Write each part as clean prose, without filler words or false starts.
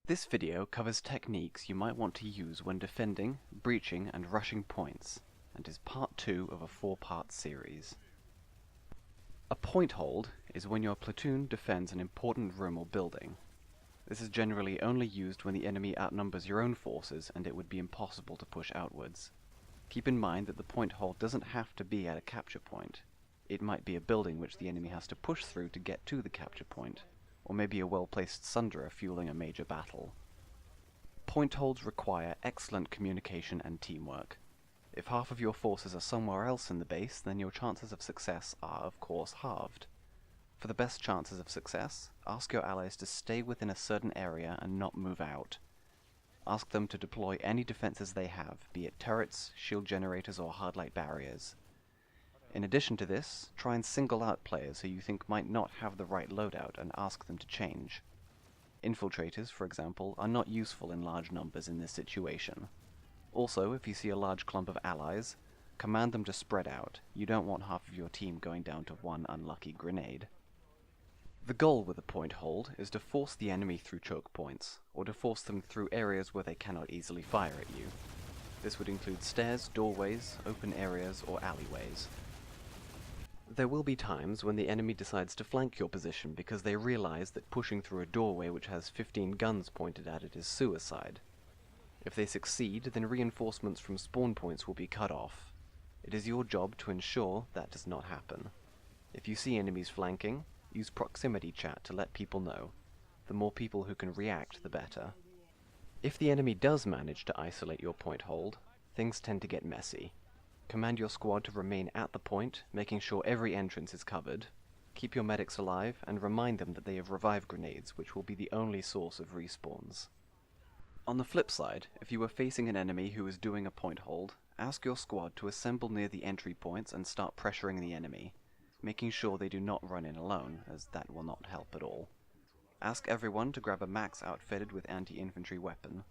This video covers techniques you might want to use when defending, breaching, and rushing points, and is part 2 of a 4-part series. A point hold is when your platoon defends an important room or building. This is generally only used when the enemy outnumbers your own forces and it would be impossible to push outwards. Keep in mind that the point hold doesn't have to be at a capture point. It might be a building which the enemy has to push through to get to the capture point, or maybe a well-placed sunderer fueling a major battle. Point holds require excellent communication and teamwork. If half of your forces are somewhere else in the base, then your chances of success are, of course, halved. For the best chances of success, ask your allies to stay within a certain area and not move out. Ask them to deploy any defenses they have, be it turrets, shield generators, or hardlight barriers. In addition to this, try and single out players who you think might not have the right loadout and ask them to change. Infiltrators, for example, are not useful in large numbers in this situation. Also, if you see a large clump of allies, command them to spread out. You don't want half of your team going down to one unlucky grenade. The goal with a point hold is to force the enemy through choke points, or to force them through areas where they cannot easily fire at you. This would include stairs, doorways, open areas, or alleyways. There will be times when the enemy decides to flank your position because they realize that pushing through a doorway which has 15 guns pointed at it is suicide. If they succeed, then reinforcements from spawn points will be cut off. It is your job to ensure that does not happen. If you see enemies flanking, use proximity chat to let people know. The more people who can react, the better. If the enemy does manage to isolate your point hold, things tend to get messy. Command your squad to remain at the point, making sure every entrance is covered. Keep your medics alive, and remind them that they have revive grenades, which will be the only source of respawns. On the flip side, if you are facing an enemy who is doing a point hold, ask your squad to assemble near the entry points and start pressuring the enemy, making sure they do not run in alone, as that will not help at all. Ask everyone to grab a max outfitted with anti-infantry weapon.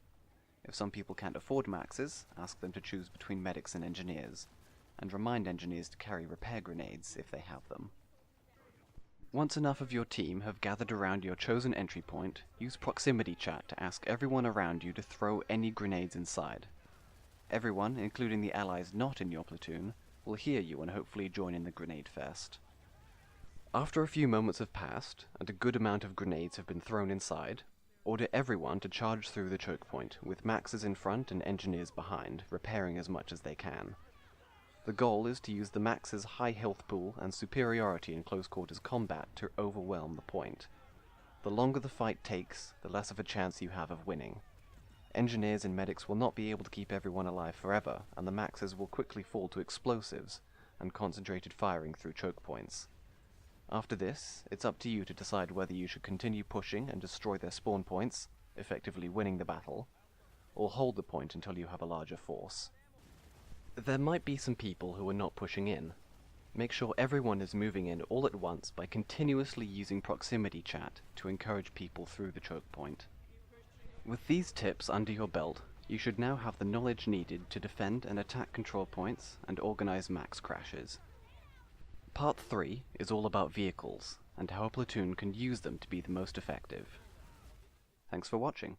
If some people can't afford maxes, ask them to choose between medics and engineers, and remind engineers to carry repair grenades if they have them. Once enough of your team have gathered around your chosen entry point, use proximity chat to ask everyone around you to throw any grenades inside. Everyone, including the allies not in your platoon, will hear you and hopefully join in the grenade fest. After a few moments have passed, and a good amount of grenades have been thrown inside, order everyone to charge through the choke point, with maxes in front and engineers behind, repairing as much as they can. The goal is to use the max's high health pool and superiority in close quarters combat to overwhelm the point. The longer the fight takes, the less of a chance you have of winning. Engineers and medics will not be able to keep everyone alive forever, and the maxes will quickly fall to explosives and concentrated firing through choke points. After this, it's up to you to decide whether you should continue pushing and destroy their spawn points, effectively winning the battle, or hold the point until you have a larger force. There might be some people who are not pushing in. Make sure everyone is moving in all at once by continuously using proximity chat to encourage people through the choke point. With these tips under your belt, you should now have the knowledge needed to defend and attack control points and organize max crashes. Part 3 is all about vehicles, and how a platoon can use them to be the most effective. Thanks for watching.